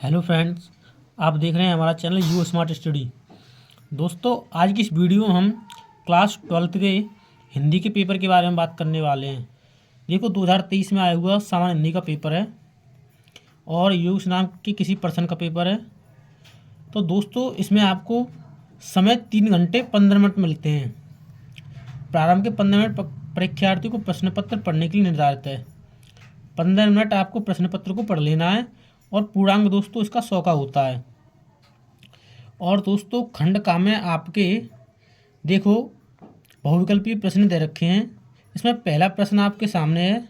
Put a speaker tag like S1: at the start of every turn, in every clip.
S1: Hello friends, आप देख रहे हैं हमारा चैनल यू स्मार्ट स्टडी। दोस्तों, आज की इस वीडियो में हम क्लास 12th के हिंदी के पेपर के बारे में बात करने वाले हैं। देखो, 2023 में आया हुआ सामान्य हिंदी का पेपर है और यूस नाम के किसी पर्सन का पेपर है। तो दोस्तों, इसमें आपको समय 3 घंटे 15 मिनट मिलते हैं। प्रारंभ के 15 मिनट परीक्षार्थी को प्रश्न पत्र पढ़ने के लिए निर्धारित है। 15 मिनट आपको प्रश्न पत्र को पढ़ लेना है और पूर्णांक दोस्तों इसका 100 का होता है। और दोस्तों, खंड का में आपके देखो बहुविकल्पीय प्रश्न दे रखे हैं। इसमें पहला प्रश्न आपके सामने है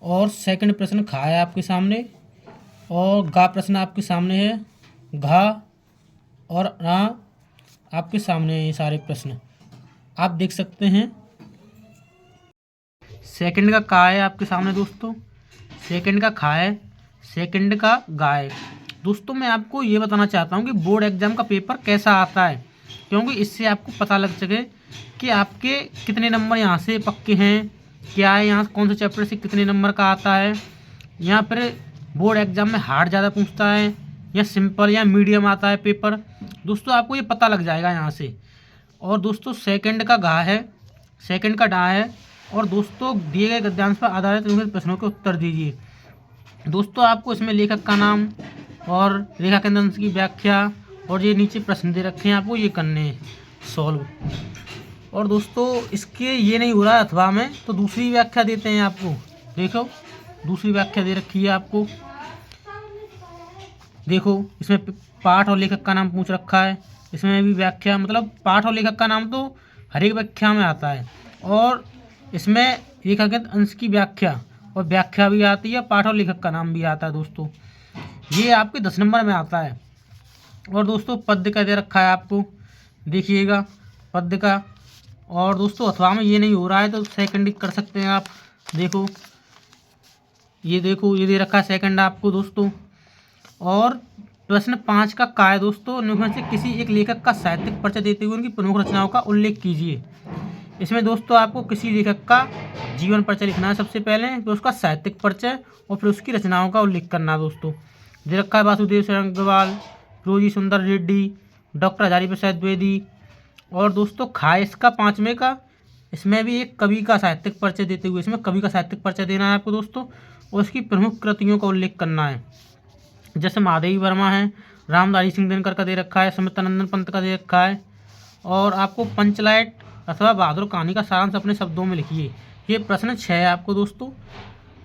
S1: और सेकंड प्रश्न खा है आपके सामने, और गा प्रश्न आपके सामने है, घा और रा आपके सामने है। ये सारे प्रश्न आप देख सकते हैं। सेकंड का का है आपके सामने दोस्तों, सेकंड का खा है, सेकंड का गाय। दोस्तों, मैं आपको ये बताना चाहता हूँ कि बोर्ड एग्जाम का पेपर कैसा आता है, क्योंकि इससे आपको पता लग सके कि आपके कितने नंबर यहाँ से पक्के हैं, क्या है यहाँ कौन से चैप्टर से कितने नंबर का आता है। यहाँ पर बोर्ड एग्जाम में हार्ड ज़्यादा पूछता है या सिंपल या मीडियम आता है पेपर। दोस्तों, आपको ये पता लग जाएगा यहाँ से। और दोस्तों, सेकंड का गा है, सेकंड का डा है। और दोस्तों, दिए गए गद्यांश पर आधारित प्रश्नों के उत्तर दीजिए। दोस्तों, आपको इसमें लेखक का नाम और रेखा के अंश की व्याख्या और ये नीचे प्रश्न दे रखे हैं, आपको ये करने हैं सॉल्व। और दोस्तों, इसके ये नहीं हो रहा है अथवा में, तो दूसरी व्याख्या देते हैं आपको। देखो, दूसरी व्याख्या दे रखी है आपको। देखो, इसमें पाठ और लेखक का नाम पूछ रखा है। इसमें भी व्याख्या, मतलब पाठ और लेखक का नाम तो हर एक व्याख्या में आता है, और इसमें रेखा के अंश की व्याख्या और व्याख्या भी आती है, पाठ और लेखक का नाम भी आता है। दोस्तों, ये आपके 10 नंबर में आता है। और दोस्तों, पद्य का दे रखा है आपको, देखिएगा पद्य का। और दोस्तों, अथवा में ये नहीं हो रहा है तो सेकंड कर सकते हैं आप। देखो, ये देखो, ये दे रखा है सेकंड आपको दोस्तों। और प्रश्न 5 का का है दोस्तों, इनमें से किसी एक लेखक का साहित्यिक परिचय देते हुए उनकी प्रमुख रचनाओं का उल्लेख कीजिए। इसमें दोस्तों आपको किसी लेखक का जीवन परिचय लिखना है सबसे पहले, फिर उसका साहित्यिक परिचय और फिर उसकी रचनाओं का उल्लेख करना है। दोस्तों, दे रखा है वासुदेव शरण अग्रवाल, फिरोजी सुंदर रेड्डी, डॉक्टर हजारी प्रसाद द्विवेदी। और दोस्तों, खा इसका 5वें का, इसमें भी एक कवि का साहित्यिक परिचय देते हुए इसमें कवि का साहित्यिक परिचय देना है आपको दोस्तों, और उसकी प्रमुख कृतियों का उल्लेख करना है। जैसे महादेवी वर्मा है, रामधारी सिंह दिनकर का दे रखा है, समितानंदन पंत का दे रखा है। और आपको पंचलाइट अथवा बहादुर कहानी का सारांश अपने शब्दों में लिखिए। ये प्रश्न 6 है आपको दोस्तों।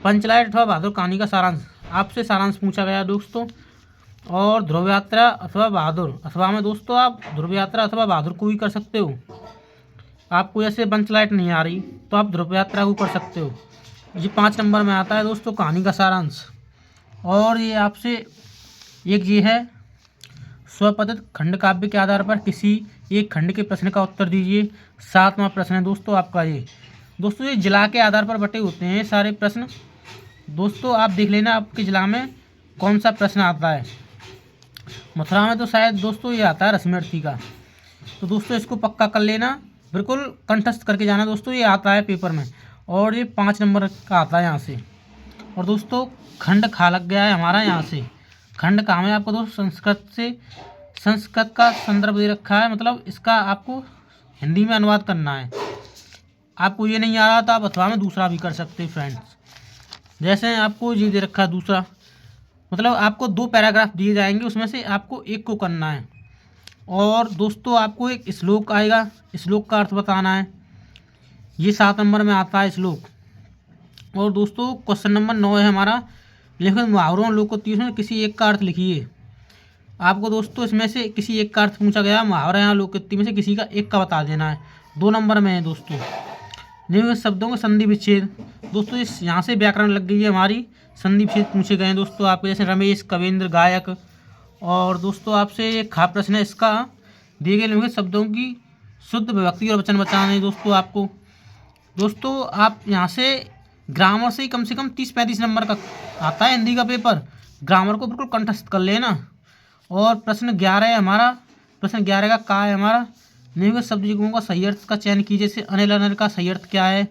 S1: पंचलाइट अथवा बहादुर कहानी का सारांश, आपसे सारांश पूछा गया दोस्तों। और ध्रुव यात्रा अथवा बहादुर, अथवा में दोस्तों आप ध्रुव यात्रा अथवा बहादुर को भी कर सकते हो। आपको ऐसे पंचलाइट नहीं आ रही तो आप ध्रुव यात्रा को कर सकते हो। ये 5 नंबर में आता है दोस्तों, कहानी का सारांश। और ये आपसे एक ये है, स्वपतित खंड काव्य के आधार पर किसी एक खंड के प्रश्न का उत्तर दीजिए। 7वां प्रश्न है दोस्तों आपका ये। दोस्तों, ये जिला के आधार पर बटे होते हैं सारे प्रश्न। दोस्तों, आप देख लेना आपके जिला में कौन सा प्रश्न आता है। मथुरा में तो शायद दोस्तों ये आता है रश्मिरथी का। तो दोस्तों, इसको पक्का कर लेना, बिल्कुल कंठस्थ करके जाना दोस्तों, ये आता है पेपर में। और ये 5 नंबर का आता है यहाँ से। और दोस्तों, खंड खा लग गया है हमारा यहाँ से। खंड का में आपको दोस्तों संस्कृत का संदर्भ दे रखा है, मतलब इसका आपको हिंदी में अनुवाद करना है। आपको ये नहीं आ रहा तो आप अथवा में दूसरा भी कर सकते हैं फ्रेंड्स। जैसे आपको ये दे रखा है दूसरा, मतलब आपको 2 पैराग्राफ दिए जाएंगे, उसमें से आपको एक को करना है। और दोस्तों, आपको एक श्लोक आएगा, श्लोक का अर्थ बताना है। ये 7 नंबर में आता है श्लोक। और दोस्तों, क्वेश्चन नंबर 9 है हमारा, लेखन मुहावरों और लोकोक्तियों में किसी एक का अर्थ लिखिए। आपको दोस्तों इसमें से किसी एक का अर्थ पूछा गया, मुहावरा या लोकोक्ति में से किसी का एक का बता देना है। 2 नंबर में है दोस्तों। निम्न शब्दों के संधि विच्छेद, दोस्तों इस यहाँ से व्याकरण लग गई है हमारी, संधि विच्छेद पूछे गए हैं दोस्तों आपके, जैसे रमेश, कवेंद्र, गायक। और दोस्तों, आपसे एक खा प्रश्न है, इसका दिए गए निम्नलिखित शब्दों की शुद्ध विभक्ति और वचन बताना है दोस्तों आपको। दोस्तों, आप यहाँ से ग्रामर से ही कम से कम 30-35 नंबर का आता है हिंदी का पेपर। ग्रामर को बिल्कुल कंठस्थ कर लेना। और प्रश्न 11 है हमारा, प्रश्न 11 का है हमारा, निम्नलिखित शब्द युग्मों का सही अर्थ का चयन कीजिए। जैसे अनिल, अनिल का सही अर्थ क्या है,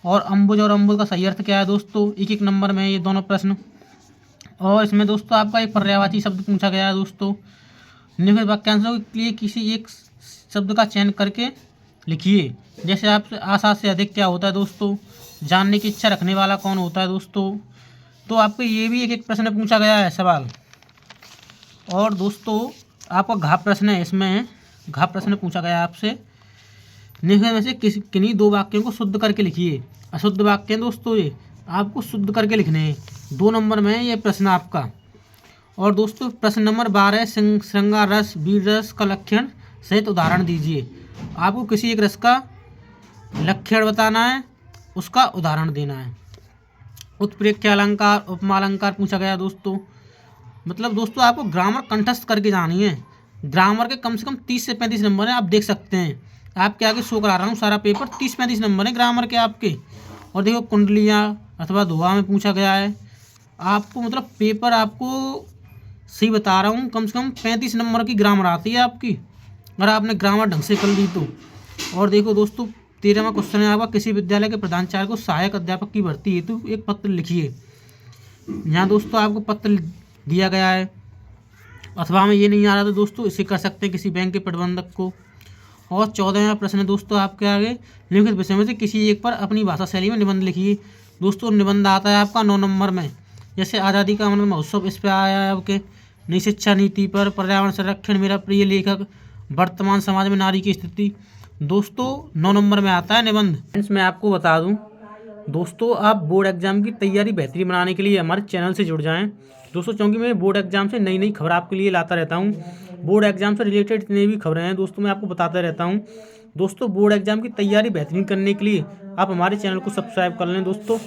S1: और अंबुज और अंबुज का सही अर्थ क्या है दोस्तों। 1-1 नंबर में ये दोनों प्रश्न। और इसमें दोस्तों आपका एक पर्यायवाची शब्द पूछा गया है दोस्तों। निम्नलिखित वाक्यांशों के लिए किसी एक शब्द का चयन करके लिखिए। जैसे आपसे आशा से अधिक क्या होता है दोस्तों, जानने की इच्छा रखने वाला कौन होता है दोस्तों। तो आपको ये भी एक एक प्रश्न पूछा गया है सवाल। और दोस्तों आपका घा प्रश्न है, इसमें घा प्रश्न पूछा गया है आपसे। निम्नलिखित में से किन्हीं दो वाक्यों को शुद्ध करके लिखिए। अशुद्ध वाक्य हैं दोस्तों, ये आपको शुद्ध करके लिखने हैं। 2 नंबर में है ये प्रश्न आपका। और दोस्तों प्रश्न नंबर 12 श्रृंगार रस वीर रस का लक्षण सहित उदाहरण दीजिए। आपको किसी एक रस का लक्षण बताना है, उसका उदाहरण देना है। उत्प्रेक्ष्य अलंकार उपमा अलंकार पूछा गया दोस्तों। मतलब दोस्तों आपको ग्रामर कंठस्थ करके जानी है। ग्रामर के कम से कम 30 से 35 नंबर हैं, आप देख सकते हैं। आपके आगे शो करा रहा हूँ सारा पेपर, 30-35 नंबर है ग्रामर के आपके। और देखो कुंडलियाँ अथवा धोआ में पूछा गया है आपको। मतलब पेपर आपको सही बता रहा हूँ, कम से कम 35 नंबर की ग्रामर आती है आपकी, अगर आपने ग्रामर ढंग से कर ली तो। और देखो दोस्तों 13वां क्वेश्चन है आपका, किसी विद्यालय के प्रधानाचार्य को सहायक अध्यापक की भर्ती हेतु एक पत्र लिखिए। यहाँ दोस्तों आपको पत्र दिया गया है, अथवा हमें ये नहीं आ रहा तो दोस्तों इसे कर सकते हैं किसी बैंक के प्रबंधक को। और 14वां प्रश्न है दोस्तों आपके आगे, निम्नलिखित विषय में से किसी एक पर अपनी भाषा शैली में निबंध लिखिए। दोस्तों निबंध आता है आपका 9 नंबर में। जैसे आज़ादी का अमृत महोत्सव, इस पर आया है आपके। नई शिक्षा नीति पर, पर्यावरण संरक्षण, मेरा प्रिय लेखक, वर्तमान समाज में नारी की स्थिति। दोस्तों 9 नंबर में आता है निबंध। फ्रेंड्स मैं आपको बता दूं दोस्तों, आप बोर्ड एग्जाम की तैयारी बेहतरीन बनाने के लिए हमारे चैनल से जुड़ जाएं दोस्तों, क्योंकि मैं बोर्ड एग्जाम से नई नई खबर आपके लिए लाता रहता हूं। बोर्ड एग्जाम से रिलेटेड जितनी भी खबरें हैं दोस्तों मैं आपको बताता रहता हूं। दोस्तों बोर्ड एग्जाम की तैयारी बेहतरीन करने के लिए आप हमारे चैनल को सब्सक्राइब कर लें दोस्तों।